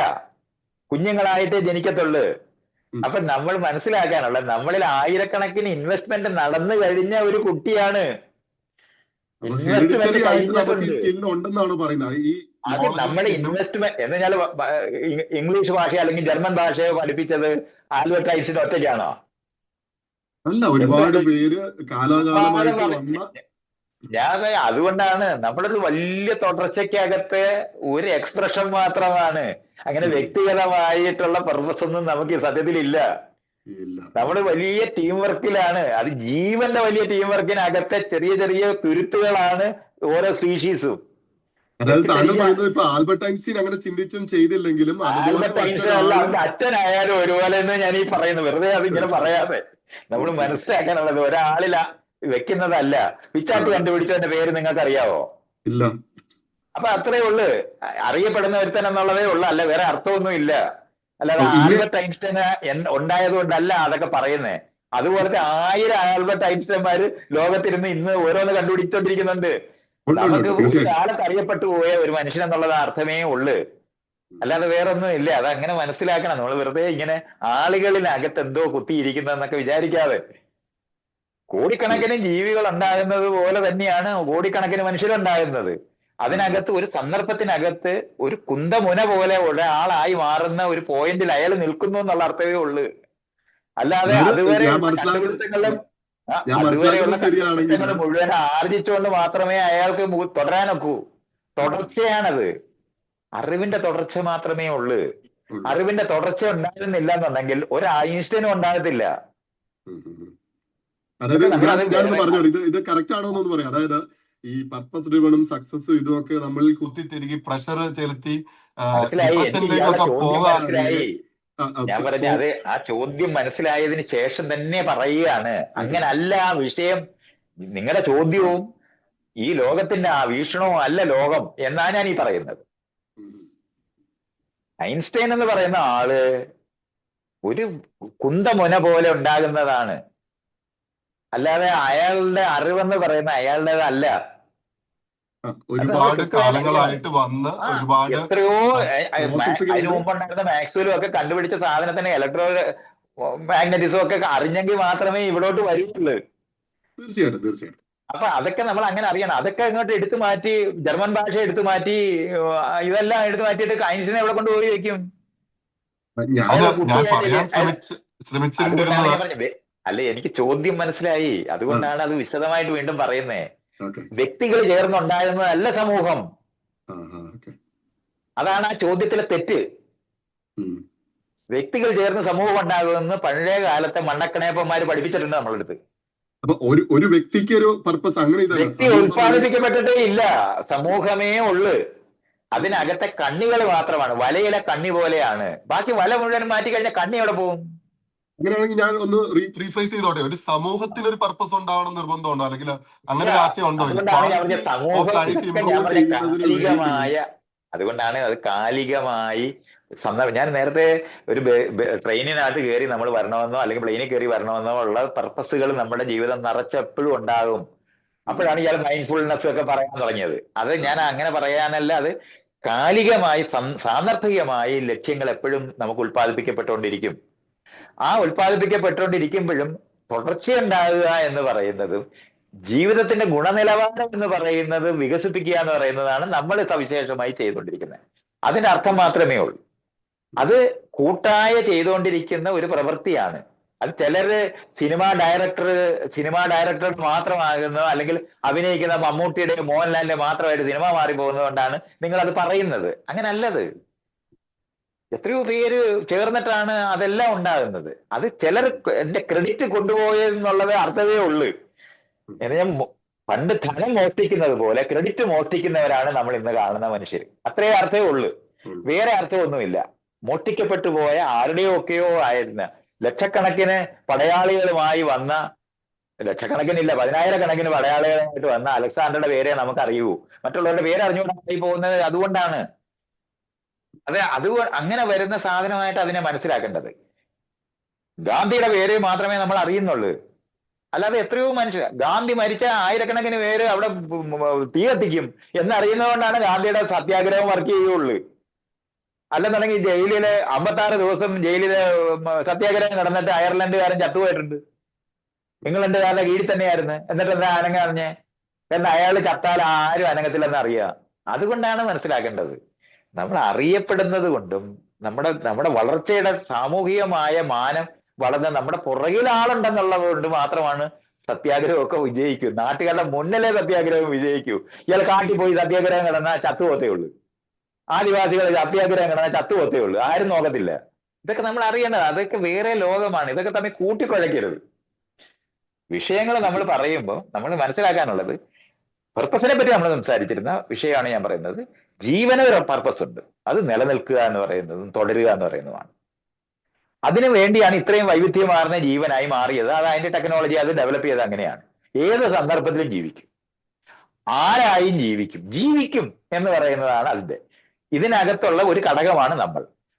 കുഞ്ഞുങ്ങളായിട്ട് ജനിക്കത്തുള്ളൂ. ഉം, അപ്പൊ നമ്മൾ മനസ്സിലാക്കാനുള്ള, നമ്മളിൽ ആയിരക്കണക്കിന് ഇൻവെസ്റ്റ്മെന്റ് നടന്നു കഴിഞ്ഞ ഒരു കുട്ടിയാണ്. അപ്പൊ ഇൻവെസ്റ്റ്മെന്റ് ഹെറിഡിറ്ററി ആയിട്ട് നമുക്ക് ഈ കഴിഞ്ഞിട്ടുണ്ട്. സ്കിൽ ഉണ്ടെന്നാണ് പറയുന്നത്, ഈ അത് ബിയോളജിക്കൽ നമ്മൾ സ്കില്ലും. ഇൻവെസ്റ്റ്മെന്റ് എന്ന് വെച്ചാൽ ഇംഗ്ലീഷ് ഭാഷ അല്ലെങ്കിൽ ജർമ്മൻ ഭാഷയോ പഠിപ്പിച്ചത് ആൽബർട്ട് ഐൻസ്റ്റീൻ ഒറ്റയ്ക്കാണോ? അല്ല, ഒരുപാട് എന്തുകൊണ്ട് പേര് ഉപാധം കാലാകാലമായിട്ട് വന്ന ഞാൻ അതുകൊണ്ടാണ് നമ്മളൊരു വലിയ തുടർച്ചയ്ക്കകത്തെ ഒരു എക്സ്പ്രഷൻ മാത്രമാണ്. അങ്ങനെ ഉം, വ്യക്തിഗതമായിട്ടുള്ള പർപ്പസ് ഒന്നും നമുക്ക് ഈ സത്യത്തിലില്ല. ഇല്ല. നമ്മൾ വലിയ ടീം വർക്കിലാണ്. അത് ജീവന്റെ വലിയ ടീം വർക്കിനകത്തെ ചെറിയ ചെറിയ തുരുത്തുകളാണ് ഓരോ സ്പീഷീസും. അതായത് താങ്കൾ തെറ്റിദ്ധരിക്കുക. പറയുന്നത് ഇപ്പൊ ആൽബർട്ട് ഐൻസ്റ്റീൻ അങ്ങനെ ചിന്തിച്ചും ചെയ്തില്ലെങ്കിലും അതുപോലെ ആൽബർട്ട് ഐൻസ്റ്റൈൻ അല്ല, മറ്റൊരാളും. അവന്റെ അച്ഛനായാലും ഒരുപോലെ എന്ന് ഞാൻ ഈ പറയുന്നു. വെറുതെ അത് ഇങ്ങനെ പറയാതെ നമ്മൾ ഓക്കെ. മനസ്സിലാക്കാനുള്ളത് ഒരാളില വെക്കുന്നതല്ല. പിച്ചാത്തി കണ്ടുപിടിച്ചതിന്റെ പേര് നിങ്ങൾക്ക് അറിയാവോ? ഇല്ല. അപ്പൊ അത്രേ ഉള്ളു. അറിയപ്പെടുന്ന ഒരുത്തൻ എന്നുള്ളതേ ഉള്ളു, അല്ല വേറെ അർത്ഥമൊന്നും ഇല്ല. ഓ, അല്ലാതെ ഇങ്ങനെ ആൽബർട്ട് ഐൻസ്റ്റൈന് ഉണ്ടായത് കൊണ്ടല്ല അതൊക്കെ പറയുന്നേ. അതുപോലത്തെ 1000 ആൽബർട്ട് ഐൻസ്റ്റൈൻമാര് ലോകത്തിരുന്ന് ഇന്ന് ഓരോന്ന് കണ്ടുപിടിച്ചോണ്ടിരിക്കുന്നുണ്ട്. ഉണ്ട് ഉണ്ട് നമുക്ക് ഉണ്ട്, ഒരു തീർച്ചയായിട്ടും. കാലത്ത് അറിയപ്പെട്ടു പോയ ഒരു മനുഷ്യൻ എന്നുള്ളത് അർത്ഥമേ ഉള്ളു. അല്ലാതെ വേറൊന്നും ഇല്ല. അതങ്ങനെ മനസ്സിലാക്കണം. നമ്മൾ വെറുതെ ഇങ്ങനെ ആളുകളിനകത്ത് എന്തോ കുത്തിയിരിക്കുന്നതെന്നൊക്കെ വിചാരിക്കാതെ, കോടിക്കണക്കിന് ജീവികൾ ഉണ്ടാകുന്നത് പോലെ തന്നെയാണ് കോടിക്കണക്കിന് മനുഷ്യരുണ്ടാകുന്നത്. അതിനകത്ത് ഒരു സന്ദർഭത്തിനകത്ത് ഒരു കുന്തമുന പോലെ ഒരാളായി മാറുന്ന ഒരു പോയിന്റിൽ അയാൾ നിൽക്കുന്നു എന്നുള്ള അർത്ഥമേ ഉള്ളൂ. അല്ലാതെ അതായത് അതുവരെയുള്ള കണ്ടുപിടുത്തങ്ങളും ഞാൻ അതുവരെയുള്ള മനസ്സിലാക്കുന്നത് ശരിയാണെങ്കിൽ കണ്ടുപിടുത്തങ്ങൾ മുഴുവൻ ആർജിച്ചുകൊണ്ട് മാത്രമേ അയാൾക്ക് തുടരാനൊക്കൂ. തുടർച്ചയാണത്. അറിവിന്റെ തുടർച്ച മാത്രമേ ഉള്ളൂ. ഉള്ളു. അറിവിന്റെ തുടർച്ച ഉണ്ടാകുന്നില്ല എന്നുണ്ടെങ്കിൽ ഒരു ഐൻസ്റ്റൈനും ഉണ്ടാകത്തില്ല. ഉം, ഉം, ഉം. അതായത് ഇതൊക്കെ നമ്മളത് ഞാനൊന്ന് പറഞ്ഞോളൂ, ഇത് കറക്റ്റ് ആണോ എന്നൊന്ന് പറയാം. അതായത് ഈ പർപ്പസ് ഡ്രിവണും സക്സസും ഇതുമൊക്കെ നമ്മളിൽ കുത്തിത്തിരികി പ്രഷർ ചെലുത്തി മനസ്സിലായി. എനിക്ക് ഇയാളുടെ ഡിപ്രഷനിലേക്കൊക്കെ ചോദ്യം പോകാതെ മനസ്സിലായി. ഞാൻ പറഞ്ഞ അത് ആ ചോദ്യം മനസ്സിലായതിന് ശേഷം തന്നെ പറയുകയാണ്. അങ്ങനല്ല ആ വിഷയം. നിങ്ങളുടെ ചോദ്യവും ഈ ലോകത്തിന്റെ ആ വീക്ഷണവും അല്ല ലോകം എന്നാണ് ഞാൻ ഈ പറയുന്നത്. ഐൻസ്റ്റൈൻ എന്ന് പറയുന്ന ആള് ഒരു കുന്തമുന പോലെ ഉണ്ടാകുന്നതാണ്. അല്ലാതെ അയാളുടെ അറിവെന്ന് പറയുന്ന അയാളുടേതല്ല. അത് നമ്മൾ ഒരുപാട് കൃത്യമായിട്ട് അറിയണം. കാലങ്ങളായിട്ട് വന്ന് ഒരുപാട് എത്രയോ അതിനു പ്രോസസ്സുകളുടെ മുമ്പുണ്ടായിരുന്ന മാക്സ്വെലും ഒക്കെ കണ്ടുപിടിച്ച സാധനത്തിന് ഇലക്ട്രോ മാഗ്നറ്റിസം ഒക്കെ അറിഞ്ഞെങ്കിൽ മാത്രമേ ഇവിടോട്ട് വരുള്ളൂ. തീർച്ചയായിട്ടും തീർച്ചയായിട്ടും. അപ്പൊ അതൊക്കെ നമ്മൾ അങ്ങനെ അറിയണം. അതൊക്കെ ഇങ്ങോട്ട് എടുത്തു മാറ്റി, ജർമ്മൻ ഭാഷ എടുത്തു മാറ്റി, ഇതെല്ലാം എടുത്തു മാറ്റിയിട്ട് ഐൻസ്റ്റീനെ എവിടെ കൊണ്ടുപോയി വെക്കും? ഞാൻ പറയാൻ ശ്രമിച്ചിരുന്നത്. അതുകൊണ്ടാണ് ഞാൻ പറഞ്ഞത്. അല്ലെ, എനിക്ക് ചോദ്യം മനസ്സിലായി. അതുകൊണ്ടാണ് അത് വിശദമായിട്ട് വീണ്ടും പറയുന്നേ. വ്യക്തികൾ ചേർന്നുണ്ടാകുന്നതല്ല സമൂഹം. അതാണ് ആ ചോദ്യത്തിലെ തെറ്റ്. വ്യക്തികൾ ചേർന്ന് സമൂഹം ഉണ്ടാകുമെന്ന് പഴയ കാലത്തെ മണ്ണക്കണേപ്പന്മാര് പഠിപ്പിച്ചിട്ടുണ്ട് നമ്മളെടുത്ത്. അപ്പൊ ഒരു വ്യക്തിക്ക് ഒരു പർപ്പസ് അങ്ങനെ വ്യക്തി ഉത്പാദിപ്പിക്കപ്പെട്ടിട്ടേ ഇല്ല, സമൂഹമേ ഉള്ളു. അതിനകത്തെ കണ്ണികൾ മാത്രമാണ്. വലയിലെ കണ്ണി പോലെയാണ്. ബാക്കി വല മുഴുവൻ മാറ്റി കഴിഞ്ഞാൽ കണ്ണി എവിടെ പോകും? അങ്ങനെയാണെങ്കിൽ ഞാൻ ഒന്ന് റീഫ്രേസ് ചെയ്തോട്ടെ. ഒരു സമൂഹത്തിന് ഒരു പർപ്പസ് ഉണ്ടാവണം നിർബന്ധമുണ്ടോ, അല്ലെങ്കിൽ അങ്ങനെ ഒരു ആശയം ഉണ്ടോ? അതുകൊണ്ടാണ് അത് കാലികമായി ഞാൻ നേരത്തെ ഒരു ട്രെയിനിനകത്ത് കയറി നമ്മൾ വരണമെന്നോ അല്ലെങ്കിൽ പ്ലെയിനിൽ കയറി വരണമെന്നോ ഉള്ള പർപ്പസുകൾ നമ്മുടെ ജീവിതം നിറച്ചെപ്പോഴും ഉണ്ടാകും. അപ്പോഴാണ് ഇയാൾ മൈൻഡ്ഫുൾനെസ് ഒക്കെ പറയാൻ തുടങ്ങിയത്. അത് ഞാൻ അങ്ങനെ പറയാനല്ല, അത് കാലികമായി സാന്ദർഭികമായി ലക്ഷ്യങ്ങൾ എപ്പോഴും നമുക്ക് ഉൽപ്പാദിപ്പിക്കപ്പെട്ടുകൊണ്ടിരിക്കും. ആ ഉൽപ്പാദിപ്പിക്കപ്പെട്ടുകൊണ്ടിരിക്കുമ്പോഴും തുടർച്ചയുണ്ടാകുക എന്ന് പറയുന്നതും ജീവിതത്തിന്റെ ഗുണനിലവാരം എന്ന് പറയുന്നത് വികസിപ്പിക്കുക എന്ന് പറയുന്നതാണ് നമ്മൾ സവിശേഷമായി ചെയ്തുകൊണ്ടിരിക്കുന്നത്. അതിന്റെ അർത്ഥം മാത്രമേ ഉള്ളൂ. അത് കൂട്ടായ ചെയ്തുകൊണ്ടിരിക്കുന്ന ഒരു പ്രവൃത്തിയാണ്. അത് ചിലര് സിനിമാ ഡയറക്ടർ മാത്രമാകുന്ന, അല്ലെങ്കിൽ അഭിനയിക്കുന്ന മമ്മൂട്ടിയുടെ മോഹൻലാലിന്റെ മാത്രമായിട്ട് സിനിമ മാറി പോകുന്നതുകൊണ്ടാണ് നിങ്ങൾ അത് പറയുന്നത്. അങ്ങനല്ലത്. എത്രയോ പേര് ചേർന്നിട്ടാണ് അതെല്ലാം ഉണ്ടാകുന്നത്. അത് ചിലർ എന്റെ ക്രെഡിറ്റ് കൊണ്ടുപോയെന്നുള്ളത് അർത്ഥമേ ഉള്ളൂ. ഞാൻ പണ്ട് ധനം മോഷ്ടിക്കുന്നത് പോലെ ക്രെഡിറ്റ് മോഷ്ടിക്കുന്നവരാണ് നമ്മൾ ഇന്ന് കാണുന്ന മനുഷ്യർ. അത്രേ അർത്ഥമേ ഉള്ളൂ, വേറെ അർത്ഥമൊന്നുമില്ല. മോഷ്ടിക്കപ്പെട്ടു പോയ ആരുടെയോ ഒക്കെയോ ആയിരുന്ന ലക്ഷക്കണക്കിന് പടയാളികളുമായി വന്ന, ലക്ഷക്കണക്കിനില്ല, 10,000-കണക്കിന് പടയാളികളുമായിട്ട് വന്ന അലക്സാണ്ടറുടെ പേരെ നമുക്ക് അറിയൂ. മറ്റുള്ളവരുടെ പേര് അറിഞ്ഞുകൊണ്ടായി പോകുന്നത് അതുകൊണ്ടാണ്. അത് അങ്ങനെ വരുന്ന സാധനമായിട്ട് അതിനെ മനസ്സിലാക്കേണ്ടത്. ഗാന്ധിയുടെ പേര് മാത്രമേ നമ്മൾ അറിയുന്നുള്ളൂ. അല്ലാതെ എത്രയോ മനുഷ്യർ, ഗാന്ധി മരിച്ച ആയിരക്കണക്കിന് പേര് അവിടെ തീ കത്തിക്കും എന്നറിയുന്നതുകൊണ്ടാണ് ഗാന്ധിയുടെ സത്യാഗ്രഹം വർക്ക് ചെയ്യുള്ളൂ. അല്ലെന്നുണ്ടെങ്കിൽ ജയിലില് 56 ദിവസം ജയിലില് സത്യാഗ്രഹം നടന്നിട്ട് അയർലൻഡുകാരൻ ചത്തുപോയിട്ടുണ്ട്. ഇംഗ്ലണ്ടുകാരുടെ കീഴിൽ തന്നെയായിരുന്നു. എന്നിട്ട് എന്താ അനങ്ങറിഞ്ഞ്? കാരണം അയാൾ ചത്താൽ ആരും അനങ്ങത്തില്ലെന്ന് അറിയുക. അതുകൊണ്ടാണ് മനസ്സിലാക്കേണ്ടത്. നമ്മൾ അറിയപ്പെടുന്നത് കൊണ്ടും നമ്മുടെ വളർച്ചയുടെ സാമൂഹികമായ മാനം വളർന്ന് നമ്മുടെ പുറകിൽ ആളുണ്ടെന്നുള്ളത് കൊണ്ട് മാത്രമാണ് സത്യാഗ്രഹമൊക്കെ വിജയിക്കൂ. നാട്ടുകാരുടെ മുന്നിലെ സത്യാഗ്രഹം വിജയിക്കൂ. ഇയാൾ കാട്ടിൽ പോയി സത്യാഗ്രഹം കിടന്നാൽ ചത്തുപോത്തേ ഉള്ളൂ. ആദിവാസികൾ സത്യാഗ്രഹം കിടന്നാൽ ചത്തുപോത്തേ ഉള്ളൂ. ആരും നോക്കത്തില്ല. ഇതൊക്കെ നമ്മൾ അറിയേണ്ടത്. അതൊക്കെ വേറെ ലോകമാണ്. ഇതൊക്കെ തമ്മിൽ കൂട്ടിക്കുഴയ്ക്കരുത്. വിഷയങ്ങൾ നമ്മൾ പറയുമ്പോൾ നമ്മൾ മനസ്സിലാക്കാനുള്ളത്, പർപ്പസിനെ പറ്റി നമ്മൾ സംസാരിച്ചിരുന്ന വിഷയമാണ് ഞാൻ പറയുന്നത്. ജീവന് ഒരു പർപ്പസ് ഉണ്ട്. അത് നിലനിൽക്കുക എന്ന് പറയുന്നതും തുടരുക എന്ന് പറയുന്നതുമാണ്. അതിനു വേണ്ടിയാണ് ഇത്രയും വൈവിധ്യമാർന്ന ജീവനായി മാറിയത്. അത് അതിന്റെ ടെക്നോളജി അത് ഡെവലപ്പ് ചെയ്ത് അങ്ങനെയാണ്. ഏത് സന്ദർഭത്തിലും ജീവിക്കും, ആരായും ജീവിക്കും എന്ന് പറയുന്നതാണ് അതിന്റെ. ഇതിനകത്തുള്ള ഒരു ഘടകമാണ്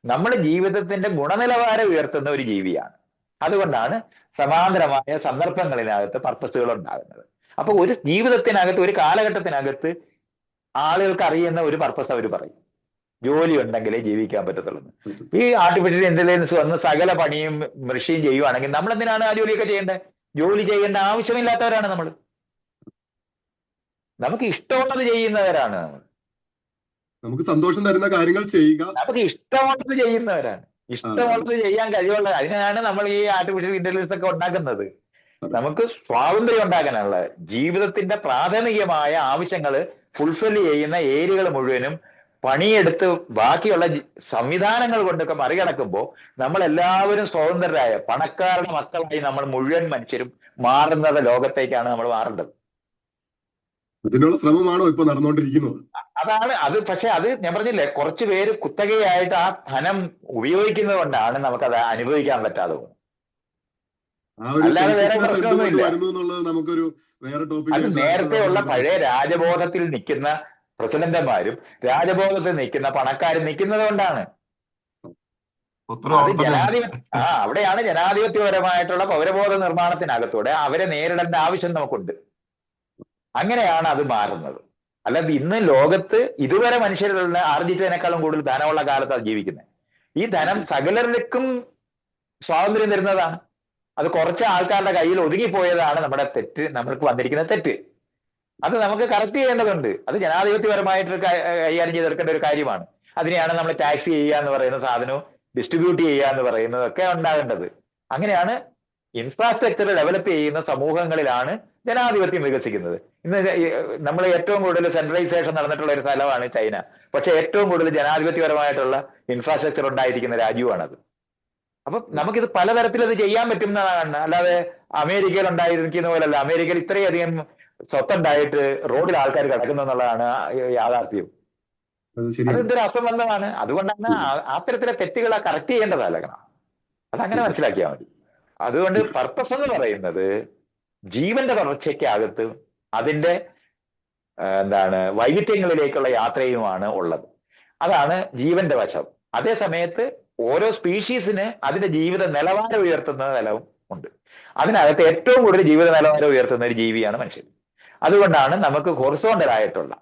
നമ്മൾ ജീവിതത്തിന്റെ ഗുണനിലവാരം ഉയർത്തുന്ന ഒരു ജീവിയാണ്. അതുകൊണ്ടാണ് സമാന്തരമായ സന്ദർഭങ്ങളിനകത്ത് പർപ്പസുകൾ ഉണ്ടാകുന്നത്. അപ്പൊ ഒരു ജീവിതത്തിനകത്ത്, ഒരു കാലഘട്ടത്തിനകത്ത് ആളുകൾക്ക് അറിയുന്ന ഒരു പർപ്പസ് അവർ പറയും. ജോലി ഉണ്ടെങ്കിലേ ജീവിക്കാൻ പറ്റത്തുള്ളൂ. ഈ ആർട്ടിഫിഷ്യൽ ഇന്റലിജൻസ് വന്ന് സകല പണിയും മെഷീൻ ചെയ്യുവാണെങ്കിൽ നമ്മൾ എന്തിനാണ് ആ ജോലിയൊക്കെ ചെയ്യേണ്ടത്? ജോലി ചെയ്യേണ്ട ആവശ്യമില്ലാത്തവരാണ് നമ്മൾ. നമുക്ക് ഇഷ്ടമുള്ളത് ചെയ്യുന്നവരാണ് നമ്മൾ. നമുക്ക് സന്തോഷം തരുന്ന കാര്യങ്ങൾ ചെയ്യുക. നമുക്ക് ഇഷ്ടമുള്ളത് ചെയ്യുന്നവരാണ്. ഇഷ്ടമുള്ളത് ചെയ്യാൻ കഴിവുള്ള, അതിനാണ് നമ്മൾ ഈ ആർട്ടിഫിഷ്യൽ ഇന്റലിജൻസ് ഒക്കെ ഉണ്ടാക്കുന്നത്. നമുക്ക് സ്വാതന്ത്ര്യം ഉണ്ടാക്കാനുള്ള ജീവിതത്തിന്റെ പ്രാഥമികമായ ആവശ്യങ്ങൾ ഫുൾഫിൽ ചെയ്യുന്ന ഏരിയകൾ മുഴുവനും പണിയെടുത്ത് ബാക്കിയുള്ള സംവിധാനങ്ങൾ കൊണ്ടൊക്കെ മറികടക്കുമ്പോൾ നമ്മൾ എല്ലാവരും സ്വതന്ത്രരായ പണക്കാരുടെ മക്കളായി നമ്മൾ മുഴുവൻ മനുഷ്യരും മാറുന്നത് ലോകത്തേക്കാണ് നമ്മൾ മാറേണ്ടത്. അതിനുള്ള ശ്രമമാണോ ഇപ്പൊ നടന്നുകൊണ്ടിരിക്കുന്നത്? അതാണ് അത്. പക്ഷെ അത് ഞാൻ പറഞ്ഞില്ലേ, കുറച്ചു പേര് കുത്തകയായിട്ട് ആ ധനം ഉപയോഗിക്കുന്നത് കൊണ്ടാണ് നമുക്കത് അനുഭവിക്കാൻ പറ്റാതെ പോകുന്നത്. അല്ലാതെ വേറെ പ്രശ്നമൊന്നുമില്ല. അത് നേരത്തെ ഉള്ള പഴയ രാജബോധത്തിൽ നിൽക്കുന്ന പ്രസിഡന്റുമാരും രാജബോധത്തിൽ നിൽക്കുന്ന പണക്കാരും നിൽക്കുന്നത് കൊണ്ടാണ്. അത് അവിടെയാണ് ജനാധിപത്യപരമായിട്ടുള്ള പൗരബോധ നിർമ്മാണത്തിനകത്തൂടെ അവരെ നേരിടേണ്ട ആവശ്യം നമുക്കുണ്ട്. അങ്ങനെയാണ് അത് മാറുന്നത്. അല്ലാതെ ഇന്ന് ലോകത്ത് ഇതുവരെ മനുഷ്യരുടെ ആർജിച്ചതിനേക്കാളും കൂടുതൽ ധനമുള്ള കാലത്താണ് ജീവിക്കുന്നത്. ഈ ധനം സകലർക്കും സ്വാതന്ത്ര്യം തരുന്നതാണ്. അത് കുറച്ച് ആൾക്കാരുടെ കയ്യിൽ ഒതുങ്ങിപ്പോയതാണ് നമ്മുടെ തെറ്റ്, നമ്മൾക്ക് വന്നിരിക്കുന്ന തെറ്റ്. അത് നമുക്ക് കറക്റ്റ് ചെയ്യേണ്ടതുണ്ട്. അത് ജനാധിപത്യപരമായിട്ട് കൈകാര്യം ചെയ്തെടുക്കേണ്ട ഒരു കാര്യമാണ്. അതിനെയാണ് നമ്മൾ ടാക്സ് ചെയ്യുക എന്ന് പറയുന്ന സാധനവും ഡിസ്ട്രിബ്യൂട്ട് ചെയ്യുക എന്ന് പറയുന്നതൊക്കെ ഉണ്ടാകേണ്ടത്. അങ്ങനെയാണ് ഇൻഫ്രാസ്ട്രക്ചർ ഡെവലപ്പ് ചെയ്യുന്ന സമൂഹങ്ങളിലാണ് ജനാധിപത്യം വികസിക്കുന്നത്. ഇന്ന് നമ്മൾ ഏറ്റവും കൂടുതൽ സെൻട്രലൈസേഷൻ നടന്നിട്ടുള്ള ഒരു സ്ഥലമാണ് ചൈന. പക്ഷെ ഏറ്റവും കൂടുതൽ ജനാധിപത്യപരമായിട്ടുള്ള ഇൻഫ്രാസ്ട്രക്ചർ ഉണ്ടായിരിക്കുന്ന രാജ്യമാണത്. അപ്പൊ നമുക്കിത് പലതരത്തിൽ അത് ചെയ്യാൻ പറ്റുന്നതാണ്. അല്ലാതെ അമേരിക്കയിൽ ഉണ്ടായിരിക്കുന്ന പോലല്ല. അമേരിക്കയിൽ ഇത്രയധികം സ്വത്തുണ്ടായിട്ട് റോഡിൽ ആൾക്കാർ കിടക്കുന്നു എന്നുള്ളതാണ് യാഥാർത്ഥ്യം. അതെന്തൊരു അസംബന്ധമാണ്. അതുകൊണ്ടാണ് അത്തരത്തിലെ തെറ്റുകളെ കറക്റ്റ് ചെയ്യേണ്ടതല്ല. അതങ്ങനെ മനസ്സിലാക്കിയാൽ മതി. അതുകൊണ്ട് പർപ്പസ് എന്ന് പറയുന്നത് ജീവന്റെ തുടർച്ചയ്ക്കകത്ത് അതിന്റെ വൈവിധ്യങ്ങളിലേക്കുള്ള യാത്രയുമാണ് ഉള്ളത്. അതാണ് ജീവന്റെ വശം. അതേ സമയത്ത് ഓരോ സ്പീഷീസിന് അതിന്റെ ജീവിത നിലവാരം ഉയർത്തുന്ന തലവും ഉണ്ട്. അതിനകത്ത് ഏറ്റവും കൂടുതൽ ജീവിത നിലവാരം ഉയർത്തുന്ന ഒരു ജീവിയാണ് മനുഷ്യൻ. അതുകൊണ്ടാണ് നമുക്ക് ഹൊറിസോണ്ടൽ ആയിട്ടുള്ള,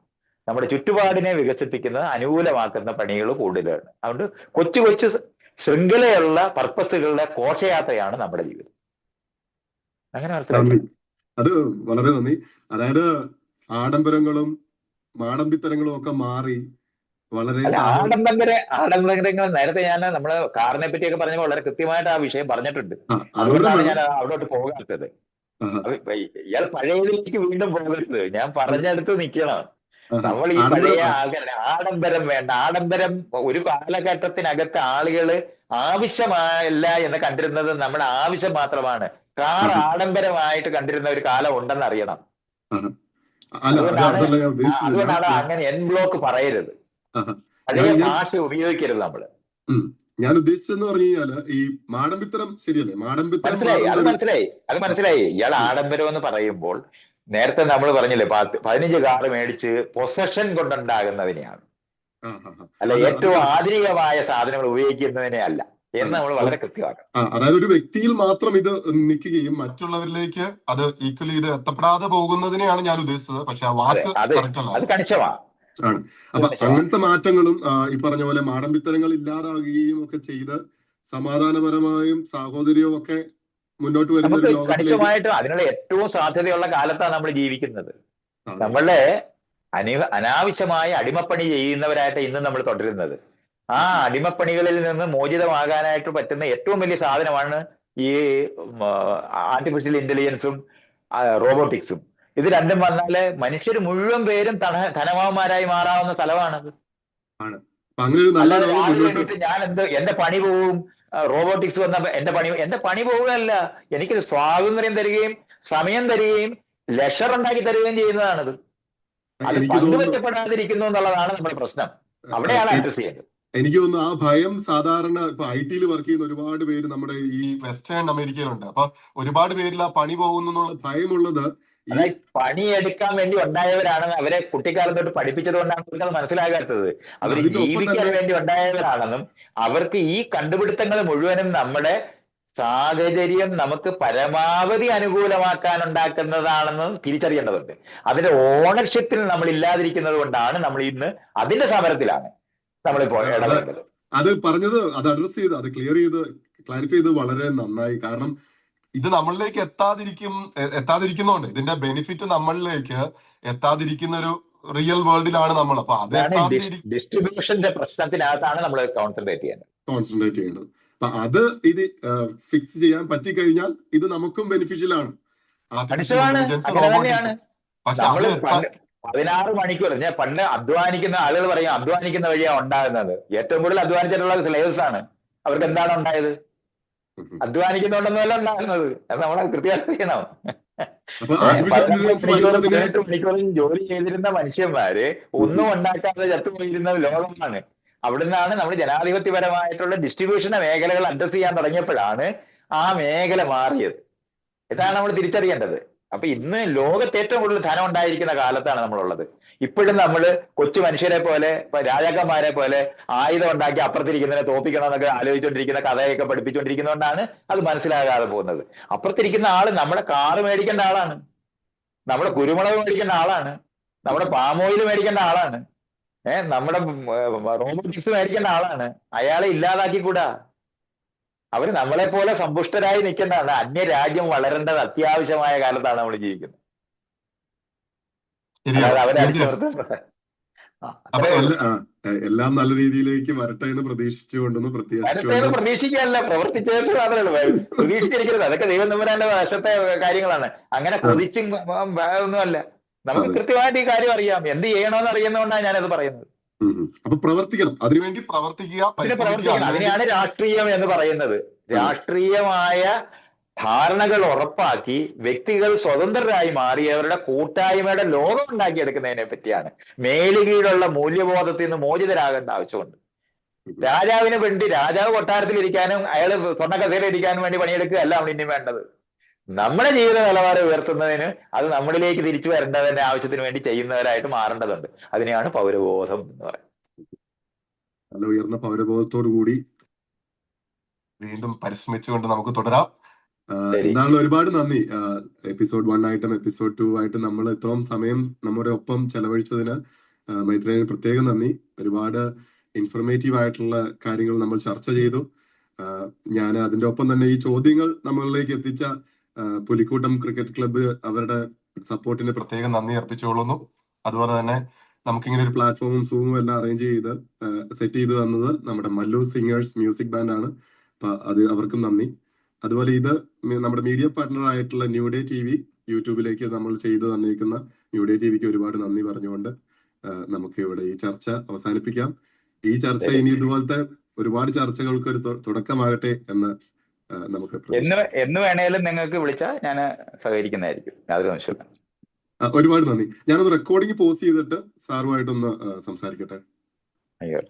നമ്മുടെ ചുറ്റുപാടിനെ വികസിപ്പിക്കുന്നത് അനുകൂലമാക്കുന്ന പണികൾ കൂടുതലാണ്. അതുകൊണ്ട് കൊച്ചു കൊച്ചു ശൃംഖലയുള്ള പർപ്പസുകളുടെ ഘോഷയാത്രയാണ് നമ്മുടെ ജീവിതം. അങ്ങനെ നന്ദി. മനസ്സിലാക്കി. അത് വളരെ നന്ദി. അതായത് ആഡംബരങ്ങളും മാടമ്പിത്തരങ്ങളും ഒക്കെ മാറി വളരെ അല്ല, ആഡംബരങ്ങൾ നേരത്തെ ഞാൻ നമ്മള് കാറിനെ പറ്റിയൊക്കെ പറഞ്ഞപ്പോൾ വളരെ കൃത്യമായിട്ട് ആ വിഷയം പറഞ്ഞിട്ടുണ്ട്. ആഡംബരം അതുകൊണ്ടാണ് വേണം. ഞാൻ അവിടോട്ട് പോകാത്തത്. ആഹാ, അപ്പൊ ഇയാൾ പഴയതിലേക്ക് വീണ്ടും പോകരുത്. ഞാൻ പറഞ്ഞെടുത്ത് നിൽക്കണം. ആഹാ. നമ്മൾ ഈ ആഡംബരം പഴയ ആൾക്കാരെ ആഡംബരം വേണ്ട. ആഡംബരം ഒരു കാലഘട്ടത്തിനകത്ത് ആളുകള് ആവശ്യമല്ല എന്ന് കണ്ടിരുന്നത് നമ്മുടെ ആവശ്യം മാത്രമാണ്. കാർ ആഹാ, ആഡംബരമായിട്ട് കണ്ടിരുന്ന ഒരു കാലം ഉണ്ടെന്ന് അറിയണം. ആഹാ. അല്ല അത് അതുകൊണ്ടാണ് അതല്ല ഞാൻ ഉദ്ദേശിച്ചത്. ഞാൻ അതുകൊണ്ടാണ് അങ്ങനെ എൻ ബ്ലോക്ക് പറയരുത്. ആഹാ. പഴയ ഞാൻ ഞാൻ ഭാഷ ഉപയോഗിക്കരുത് നമ്മള്. ഉം. ഞാൻ ഉദ്ദേശിച്ചതെന്ന് പറഞ്ഞു കഴിഞ്ഞാല് ഈ മാടമ്പിത്തരം ശരിയല്ലേ? മാടമ്പിത്തരം മനസ്സിലായി, അത് മാറുന്ന ഒരു മനസ്സിലായി, അത് മനസ്സിലായി. ഇയാൾ ഉം. ആഡംബരം എന്ന് പറയുമ്പോൾ നേരത്തെ നമ്മൾ പറഞ്ഞില്ലേ 15 കാറ് മേടിച്ച് പൊസഷൻ കൊണ്ടുണ്ടാകുന്നതിനെയാണ്, ആഹാ, ആഹാ. അല്ല അത് അത് ഏറ്റവും കറക്റ്റ്. ആധുനികമായ സാധനങ്ങൾ ഉപയോഗിക്കുന്നതിനെ അല്ല എന്ന് നമ്മൾ അതെ. വളരെ കൃത്യമാക്കണം. അതായത് ഒരു വ്യക്തിയിൽ മാത്രം ഇത് നിൽക്കുകയും മറ്റുള്ളവരിലേക്ക് അത് ഈക്വലി ഇത് എത്തപ്പെടാതെ പോകുന്നതിനെയാണ് ഞാൻ ഉദ്ദേശിച്ചത്. പക്ഷെ ആ അതെ, വാക്ക് അത് കറക്റ്റ് അത് അല്ലായിരുന്നു. കണിശമാ, ആണ്. അത് അപ്പൊ കണിശമാ. അങ്ങനത്തെ മാറ്റങ്ങളും ഈ പറഞ്ഞ പോലെ മാടമ്പിത്തരങ്ങൾ ഇല്ലാതാകുകയും ഒക്കെ ചെയ്ത് സമാധാനപരമായും സാഹോദര്യവും ഒക്കെ മുന്നോട്ട് വരുന്ന നമുക്ക് ഒരു ലോകത്തിലേക്ക് കണിശമായിട്ടും അതിനുള്ള ഏറ്റവും സാധ്യതയുള്ള കാലത്താണ് നമ്മൾ ജീവിക്കുന്നത്. അതെ. നമ്മളെ അനാവശ്യമായ അടിമപ്പണി ചെയ്യുന്നവരായിട്ട് ഇന്നും നമ്മൾ തുടരുന്നത്. ആ അടിമപ്പണികളിൽ നിന്ന് മോചിതമാകാനായിട്ട് പറ്റുന്ന ഏറ്റവും വലിയ സാധനമാണ് ഈ ആർട്ടിഫിഷ്യൽ ഇന്റലിജൻസും റോബോട്ടിക്സും. ഇത് രണ്ടും വന്നാല് മനുഷ്യർ മുഴുവൻ പേരും ധനവാന്മാരായി മാറാവുന്ന സ്ഥലമാണത്. ആണ്. അപ്പൊ അങ്ങനെ ഒരു നല്ല അല്ലാതെ ലോകം രാവിലെ മുന്നോട്ട് എണീറ്റ് ഞാൻ എന്റെ പണി പോവും, റോബോട്ടിക്സ് വന്ന എന്റെ പണി പോവുകയല്ല, എനിക്ക് സ്വാതന്ത്ര്യം തരികയും സമയം തരികയും ലെഷർ ഉണ്ടാക്കി തരികയും ചെയ്യുന്നതാണിത്. അത് എനിക്ക് തോന്നുന്നു പങ്കുവെച്ചപ്പെടാതിരിക്കുന്നു എന്നുള്ളതാണ് നമ്മുടെ പ്രശ്നം. അവിടെയാണ് അഡ്രസ് ചെയ്യേണ്ടത്. എനിക്ക് തോന്നുന്നു ആ ഭയം സാധാരണ ഇപ്പൊ IT വർക്ക് ചെയ്യുന്ന ഒരുപാട് പേര് നമ്മുടെ ഈ വെസ്റ്റേൺ അമേരിക്കയിലുണ്ട്. അപ്പൊ ഒരുപാട് പേരിൽ ആ പണി പോകുന്നു എന്നുള്ള ഭയമുള്ളത് ഈ അതായത് പണിയെടുക്കാൻ വേണ്ടി ഉണ്ടായവരാണെന്ന് അവരെ കുട്ടിക്കാലം തൊട്ട് പഠിപ്പിച്ചത് കൊണ്ടാണ് അവർക്ക് അത് മനസ്സിലാകാത്തത്. അവർ അതിന്റെ ഒപ്പം ജീവിക്കാൻ തന്നെ വേണ്ടി ഉണ്ടായവരാണെന്നും അവർക്ക് ഈ കണ്ടുപിടുത്തങ്ങൾ മുഴുവനും നമ്മുടെ സാഹചര്യം നമുക്ക് പരമാവധി അനുകൂലമാക്കാൻ ഉണ്ടാക്കുന്നതാണെന്ന് തിരിച്ചറിയേണ്ടതുണ്ട്. അതിന്റെ ഓണർഷിപ്പിൽ നമ്മൾ ഇല്ലാതിരിക്കുന്നത് കൊണ്ടാണ് നമ്മൾ ഇന്ന് അതിന്റെ സമരത്തിലാണ് നമ്മളിപ്പോൾ അത് ഇടപെടേണ്ടത്. അത് പറഞ്ഞത് അത് അഡ്രസ് ചെയ്ത് അത് ക്ലാരിഫൈ ചെയ്ത് വളരെ നന്നായി. കാരണം ഇത് നമ്മളിലേക്ക് എത്താതിരിക്കുന്നതുകൊണ്ട് ഇതിന്റെ ബെനിഫിറ്റ് നമ്മളിലേക്ക് എത്താതിരിക്കുന്ന ഒരു റിയൽ വേൾഡിലാണ് നമ്മൾ. അപ്പൊ അത് ഡിസ്ട്രിബ്യൂഷന്റെ പ്രശ്നത്തിനകത്താണ് നമ്മൾ കോൺസെൻട്രേറ്റ് ചെയ്യേണ്ടത്. അപ്പൊ അത് ഇത് ഫിക്സ് ചെയ്യാൻ പറ്റിക്കഴിഞ്ഞാൽ ഇത് നമുക്കും ബെനിഫിഷ്യൽ ആണ്. ആർട്ടിഫിഷ്യൽ മനുഷ്യരാണ്. ഇന്റലിജൻസ് അങ്ങനെ തന്നെയാണ്. റോബോട്ടിക്സ്. പക്ഷെ അത് നമ്മള് എത്താൻ 16 മണിക്കൂർ ഞാൻ പണ്ട് അധ്വാനിക്കുന്ന ആളുകൾ പറയും അധ്വാനിക്കുന്ന വഴിയാ ഉണ്ടാകുന്നത്. ഏറ്റവും കൂടുതൽ അധ്വാനിച്ചിട്ടുള്ളത് സ്ലേവ്സ് ആണ്. അവർക്ക് എന്താണ് ഉണ്ടായത്? അധ്വാനിക്കുന്നുണ്ടെന്നല്ല ഉണ്ടാകുന്നത്. അത് നമ്മളെ കൃത്യമായിട്ട് ചെയ്യണം. അപ്പൊ ആർട്ടിഫിഷ്യൽ ഇന്റലിജൻസ് വരുന്നതിന് 18 മണിക്കൂറും ജോലി ചെയ്തിരുന്ന മനുഷ്യന്മാര് ഒന്നും ഉണ്ടാക്കാതെ ചത്തുപോയിരുന്ന ലോകമാണ്. അവിടുന്നാണ് നമ്മൾ ജനാധിപത്യപരമായിട്ടുള്ള ഡിസ്ട്രിബ്യൂഷന്റെ മേഖലകൾ അഡ്രസ് ചെയ്യാൻ തുടങ്ങിയപ്പോഴാണ് ആ മേഖല മാറിയത്. ഇതാണ് നമ്മൾ തിരിച്ചറിയേണ്ടത്. അപ്പൊ ഇന്ന് ലോകത്ത് ഏറ്റവും കൂടുതൽ ധനം ഉണ്ടായിരിക്കുന്ന കാലത്താണ് നമ്മളുള്ളത്. ഇപ്പോഴും നമ്മൾ കൊച്ചു മനുഷ്യരെ പോലെ രാജാക്കന്മാരെ പോലെ ആയുധം ഉണ്ടാക്കി അപ്പുറത്തിരിക്കുന്നതിനെ തോപ്പിക്കണമെന്നൊക്കെ ആലോചിച്ചുകൊണ്ടിരിക്കുന്ന കഥയൊക്കെ പഠിപ്പിച്ചുകൊണ്ടിരിക്കുന്നതുകൊണ്ടാണ് അത് മനസ്സിലാകാതെ പോകുന്നത്. അപ്പുറത്തിരിക്കുന്ന ആള് നമ്മുടെ കാറ് മേടിക്കേണ്ട ആളാണ്, നമ്മുടെ കുരുമുളക് മേടിക്കേണ്ട ആളാണ്, നമ്മുടെ പാം ഓയിൽ മേടിക്കേണ്ട ആളാണ്, നമ്മുടെ റോബോട്ടിക്സ് മേടിക്കേണ്ട ആളാണ്. അയാളെ ഇല്ലാതാക്കിക്കൂടാ. അവർ നമ്മളെ പോലെ സമ്പുഷ്ടരായി നിൽക്കേണ്ടതാണ്. അന്യരാജ്യം വളരേണ്ടത് അത്യാവശ്യമായ കാലത്താണ് നമ്മൾ ജീവിക്കുന്നത്. അല്ലാതെ അവരെ അടിച്ചമർത്തുന്നത്. അപ്പൊ എല്ലാം നല്ല രീതിയിലേക്ക് വരട്ടെ എന്ന് പ്രതീക്ഷിച്ചുകൊണ്ടെന്ന് വരട്ടെ പ്രതീക്ഷിക്കാനല്ല, പ്രവർത്തിച്ചിട്ട് മാത്രമേ ഉള്ളൂ. പ്രതീക്ഷിച്ചിരിക്കരുത്. അതൊക്കെ ദൈവം തമ്പുരാന്റെ വശത്തെ കാര്യങ്ങളാണ്. അങ്ങനെ കൊതിച്ചും ഒന്നുമല്ല. നമുക്ക് കൃത്യമായിട്ട് ഈ കാര്യം അറിയാം. എന്ത് ചെയ്യണമെന്ന് അറിയുന്നതുകൊണ്ടാണ് ഞാനത് പറയുന്നത്. അപ്പൊ പ്രവർത്തിക്കണം, അതിനുവേണ്ടി പ്രവർത്തിക്കുക. അതിനെയാണ് രാഷ്ട്രീയം എന്ന് പറയുന്നത്. രാഷ്ട്രീയമായ ധാരണകൾ ഉറപ്പാക്കി വ്യക്തികൾ സ്വതന്ത്രരായി മാറിയവരുടെ കൂട്ടായ്മയുടെ ലോകം ഉണ്ടാക്കിയെടുക്കുന്നതിനെ പറ്റിയാണ്. മേലുകീഴുള്ള മൂല്യബോധത്തിൽ നിന്ന് മോചിതരാകേണ്ട ആവശ്യമുണ്ട്. രാജാവിന് വേണ്ടി രാജാവ് കൊട്ടാരത്തിൽ ഇരിക്കാനും അയാൾ സ്വർണ്ണക്കസേര ഇരിക്കാനും വേണ്ടി പണിയെടുക്കുക അല്ല നമ്മൾ ഇനി വേണ്ടത്. നമ്മുടെ ജീവിത നിലവാരം ഉയർത്തുന്നതിന് അത് നമ്മളിലേക്ക് തിരിച്ചു വരേണ്ടതിന്റെ ആവശ്യത്തിന് വേണ്ടി ചെയ്യുന്നവരായിട്ട് മാറേണ്ടതുണ്ട്. അതിനെയാണ് പൗരബോധം എന്ന് പറയുന്നത്. നല്ല ഉയർന്ന പൗരബോധത്തോടു കൂടി വീണ്ടും പരിശ്രമിച്ചുകൊണ്ട് നമുക്ക് തുടരാം. എന്താണെങ്കിലും ഒരുപാട് നന്ദി. എപ്പിസോഡ് 1 ആയിട്ടും എപ്പിസോഡ് 2 ആയിട്ടും നമ്മൾ ഇത്രയും സമയം നമ്മുടെ ഒപ്പം ചെലവഴിച്ചതിന് മൈത്രേയന് പ്രത്യേകം നന്ദി. ഒരുപാട് ഇൻഫർമേറ്റീവ് ആയിട്ടുള്ള കാര്യങ്ങൾ നമ്മൾ ചർച്ച ചെയ്തു. ഞാൻ അതിന്റെ ഒപ്പം തന്നെ ഈ ചോദ്യങ്ങൾ നമ്മളിലേക്ക് എത്തിച്ച പുലിക്കൂട്ടം ക്രിക്കറ്റ് ക്ലബ്ബ് അവരുടെ സപ്പോർട്ടിന് പ്രത്യേകം നന്ദി അർപ്പിച്ചുകൊള്ളുന്നു. അതുപോലെ തന്നെ നമുക്കിങ്ങനെ ഒരു പ്ലാറ്റ്ഫോമും സൂമും എല്ലാം അറേഞ്ച് ചെയ്ത് സെറ്റ് ചെയ്ത് തന്നത് നമ്മുടെ മല്ലു സിംഗേഴ്സ് മ്യൂസിക് ബാൻഡാണ്. അപ്പൊ അത് അവർക്കും നന്ദി. അതുപോലെ ഇത് നമ്മുടെ മീഡിയ പാർട്ട്ണർ ആയിട്ടുള്ള ന്യൂ ഡേ ടി വി യൂട്യൂബിലേക്ക് നമ്മൾ ചെയ്തു തന്നിരിക്കുന്ന ന്യൂ ഡേ ടി വിക്ക് ഒരുപാട് നന്ദി പറഞ്ഞുകൊണ്ട് നമുക്ക് ഇവിടെ ഈ ചർച്ച അവസാനിപ്പിക്കാം. ഈ ചർച്ച ഇനി ഇതുപോലത്തെ ഒരുപാട് ചർച്ചകൾക്ക് ഒരു തുടക്കമാകട്ടെ എന്ന് നമുക്ക് എന്ന് വേണേലും നിങ്ങൾക്ക് വിളിച്ചാൽ ഞാൻ സഹകരിക്കുന്നതായിരിക്കും. യാതൊരു സംശയമില്ല. ഒരുപാട് നന്ദി. ഞാനൊന്ന് റെക്കോർഡിംഗ് പോസ്റ്റ് ചെയ്തിട്ട് സാറുമായിട്ടൊന്ന് സംസാരിക്കട്ടെ. അയ്യോ.